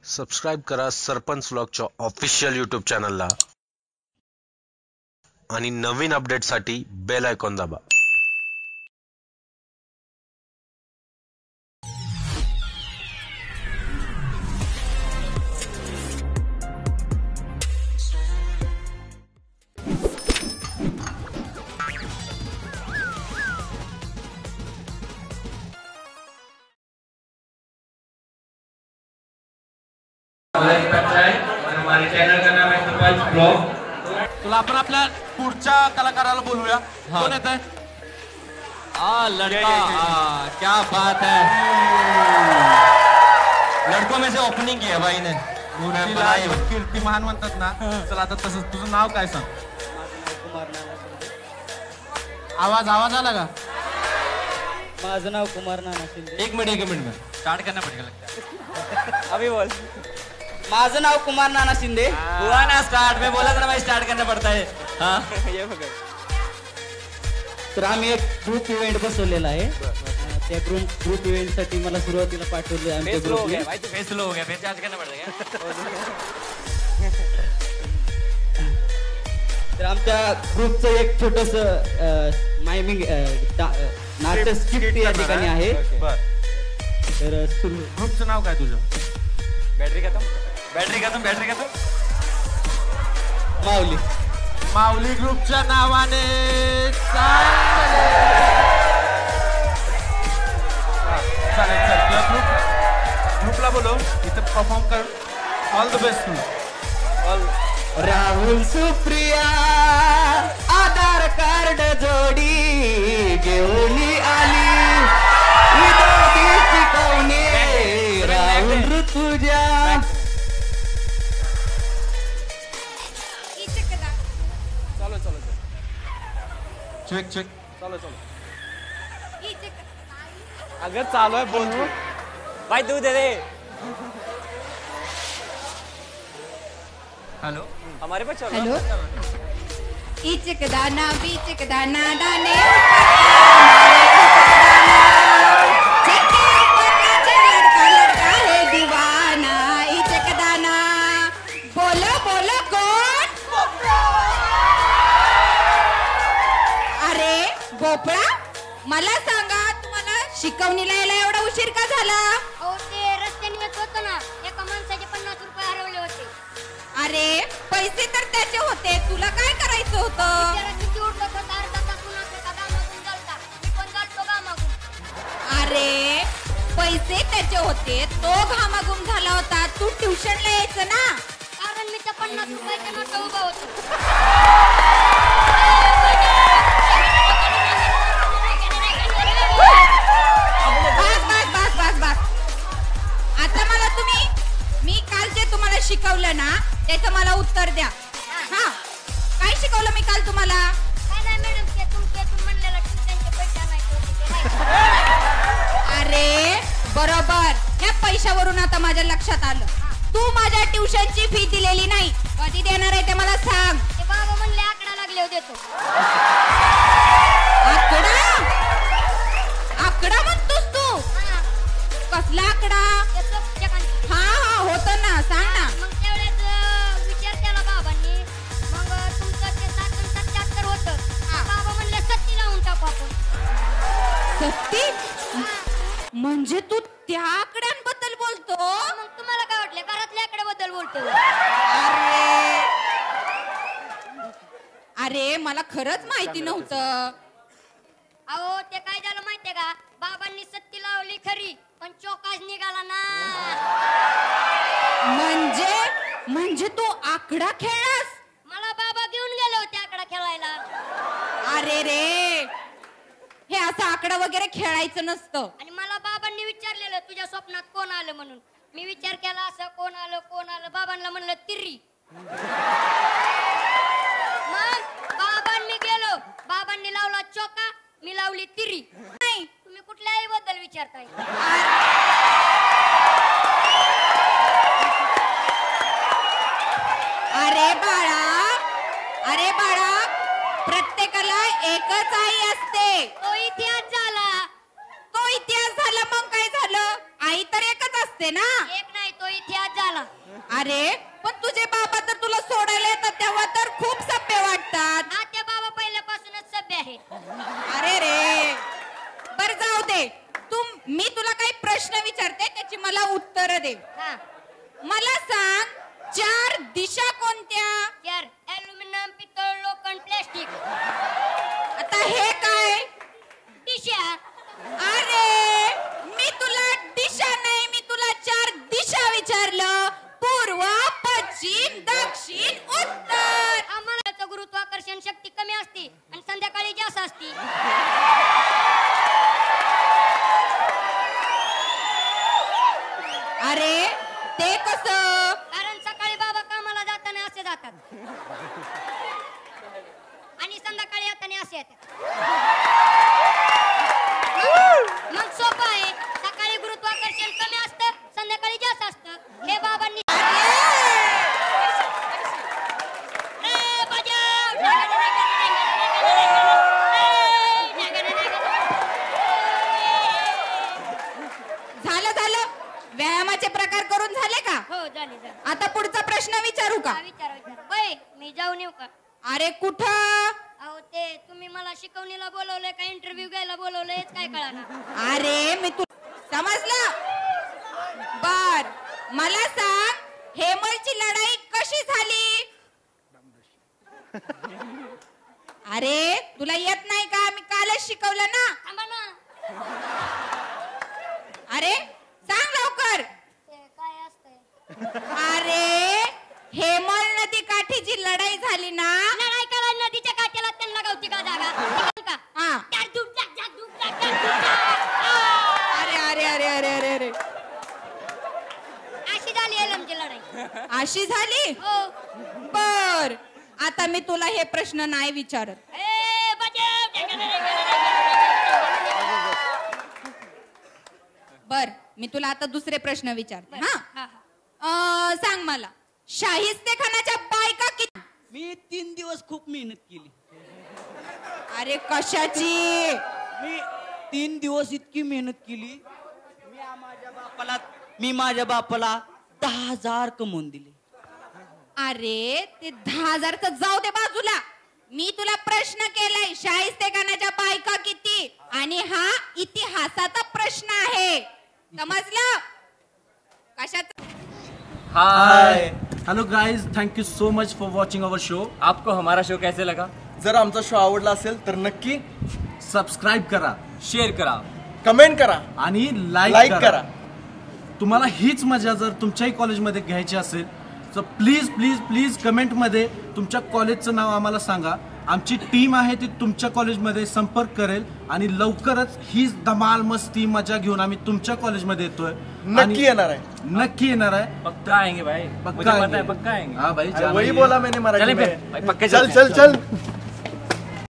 Subscribe करा sarpanch व्लॉगच्या official YouTube चॅनलला आणि नवीन अपडेटसाठी बेल आयकॉन दाबा. हमारे चैनल का नाम है सरपंच ब्लॉग. तुला आपण आपल्या पुढच्या कलाकाराला बोलूया. कोण येत आहे? लड़का. क्या बात है. लड़कों में से ओपनिंग की है भाई ने. कीर्तिमान म्हणतात ना. चला आता तसंच तुझं नाव काय सांग. आवाज आला का? माझं नाव कुमार नाना शिंदे. एक मिनट में स्टार्ट करना पड़ेगा. अभी बोल. माझं नाव कुमार नाना शिंदे. हुआ ना स्टार्ट. मैं बोला था ना भाई स्टार्ट करना पड़ता है. हाँ ये बघा. तर आम्ही एक ग्रुप इव्हेंट बसवलेला आहे. त्या ग्रुप इव्हेंट साठी मला सुरुवातीला पाठवलं आमच्या ग्रुपने. भाई तू फेस लो हो गया. फिर चार्ज करना पड़ेगा. तर आमच्या ग्रुपचं एक छोटस मायमिंग नाट्य स्क्रिप्ट या ठिकाणी आहे. तर ग्रुपचं नाव काय तुझं? बॅटरी खतम. माऊली ग्रुपच्या नावाने ग्रुपला बोलो इथं परफॉर्म कर. All the best. Rahul Supriya Aadhaar card जोडी घेऊन आली विनोदी शिकवणे. राहुल ऋतुजा चेक चलो अगर चालू है बोल भाई तू दे दे. हेलो हमारे पास चलो. हेलो. इचक दाना बीचक दाना दाने लड़का है दीवाना. इचक दाना. बोलो बोलो कौन? अरे भोपळा, मला सांगा तुम्हाला शिकवणीला यायला एवढा उशीर का झाला? ते रस्त्याने येत होतं ना, एका माणसाचे 50 रुपये हरवले होते. अरे पैसे तर त्याचे होते, तुला काय करायचं होतं? बिचारा किती उठत होता, अर्धा तासून असं का गामागून चालता. मी पण चालतो गामागून. अरे पैसे त्याचे होते, तो घामाघूम झाला होता. तू ट्युशनला यायचं ना. कारण मी त्या 50 रुपयाच्या नोटा उभा होतो. बस. आता मला मी काल जे तुम्हाला शिकवलं ना त्याचं मला उत्तर द्या. हा, काय शिकवलं मी काल तुम्हाला? काय नाही मॅडम, ते तुमचे म्हणलेलं ट्युशनचे पैसे आणायचे होते ते. अरे बरोबर, ह्या पैशावरून आता माझ्या लक्षात आलं. तू माझ्या ट्युशनची फी दिलेली नाही. कधी देणार आहे ते मला सांग. ते बाबा म्हणले आकडा लागले देतो. आकडा म्हणतोस तू? कसला आकडा? हा होत ना, सांग ना. मग त्यावेळेस विचार केला बाबांनी. मग तुमचं ते 77 होतं. बाबा म्हणले 70 लावून टाकू आपण. 70? म्हणजे तू त्या आकड्यांबद्दल बोलतो? मग तुम्हाला काय वाटलं, घरातल्या आकड्याबद्दल बोलतो? अरे मला खरंच माहिती नव्हतं. अहो ते काय झालं माहितीये का, बाबांनी 70 लावली खरी, पण चौकाच निघाला ना. म्हणजे तू आकडा खेळलास? मला बाबा घेऊन गेले होते आकडा खेळायला. अरे रे, हे असं आकडा वगैरे खेळायचं नसतं. आणि मला बाबांनी विचारलेलं तुझ्या स्वप्नात कोण आलं म्हणून. मी विचार केला असं कोण आलं. बाबांना म्हणलं तिरी. मग बाबांनी गेलो, बाबांनी लावला चौका, मी लावली तिरी. नाही, तुम्ही कुठल्या आई बद्दल विचारताय? अरे बाळा, प्रत्येकाला एकच आई असते. तो इतिहास झाला. मग काय झालं? आई तर एकच असते ना. एक नाही, तो इतिहास झाला. अरे पण तुझे बाबा तर तुला सोडायला येतात तेव्हा तर खूप सभ्य वाटतात. हा ते बाबा पहिल्यापासूनच सभ्य आहे. अरे रे बर जाऊ दे. मी तुला काही प्रश्न विचारते त्याची मला उत्तर दे. हा मला सांग 4 दिशा कोणत्या? यार ॲल्युमिनियम, पितळ, लोखंड, प्लास्टिक. आता हे काय? दिशा. अरे मी तुला दिशा नाही, मी तुला 4 दिशा विचारलं. पूर्व, पश्चिम, दक्षिण, उत्तर. आम्हाला गुरुत्वाकर्षण शक्ती कमी असते आणि संध्याकाळी जास्त असते. अरे ते कसं? कारण सकाळी बाबा कामाला जाताना असे जातात आणि संध्याकाळी येताना असे येतात. मग सोपं आहे. सकाळी गुरुत्वाकर्षण कमी असतं, संध्याकाळी जास्त असतं. हे बाबांनी झालं व्यायामाचे प्रकार करून झाले का? हो झाले. आता पुढचा प्रश्न विचारू का? विचार होय. मी जाऊन येऊ का? अरे कुठं? अहो ते तुम्ही मला शिकवणीला बोलवलंय का इंटरव्ह्यू घ्यायला बोलवलंय हेच काय कळणार. अरे मी तू समजलं. बर मला सांग हेमलची लढाई कशी झाली? अरे तुला येत नाही का? मी कालच शिकवलं ना. थांबा ना. अरे सांग लवकर. ते काय असतंय? अरे हेमल नदी काठीची लढाई झाली ना. लढाई करायला नदीच्या काठ्याला त्यांना गावती का जागा? का? हा. त्यात धूप टाक, त्यात धूप टाक, त्यात धूप टाक. अरे अरे अरे अरे अरे अरे अशी झाली आहे आमची लढाई. अशी झाली? हो. बर आता मी तुला हे प्रश्न नाही विचारत. ए बजाव. बर मी तुला आता दुसरे प्रश्न विचारते. हा, हा हा. सांग मला शाहिस्ते खानाच्या बायका किती? मी 3 दिवस खूप मेहनत केली. अरे कशाची? मी 3 दिवस इतकी मेहनत केली. मी माझ्या बापाला 10,000 कमवून दिले. अरे ते 10,000 तर जाऊ दे बाजूला. मी तुला प्रश्न केलाय शाहिस्ते खानाच्या बायका किती आणि हा इतिहासाचा प्रश्न आहे. समजलं? कशाचा? Hi. Hello guys, thank you so much for watching our show. आपको हमारा शो कैसे लगा? जर आमचा शो आवडला असेल तर नक्की सबस्क्राईब करा, शेअर करा, कमेंट करा आणि लाईक लाईक करा. तुम्हाला हीच मजा जर तुमच्याही कॉलेजमध्ये घ्यायची असेल तर प्लीज प्लीज प्लीज कमेंटमध्ये तुमच्या कॉलेजचं नाव आम्हाला सांगा. आमची टीम आहे ती तुमच्या कॉलेजमध्ये संपर्क करेल आणि लवकरच हीच धमाल मस्ती मजा घेऊन आम्ही तुमच्या कॉलेजमध्ये येतोय. नक्की येणार आहे. नक्की येणार आहे. पक्का आएंगे भाई. मुझे पता है पक्का आएंगे. हाँ भाई, वही बोला मैंने मराठी चले में. फिर भाई, पक्के चल चलते हैं. चल चल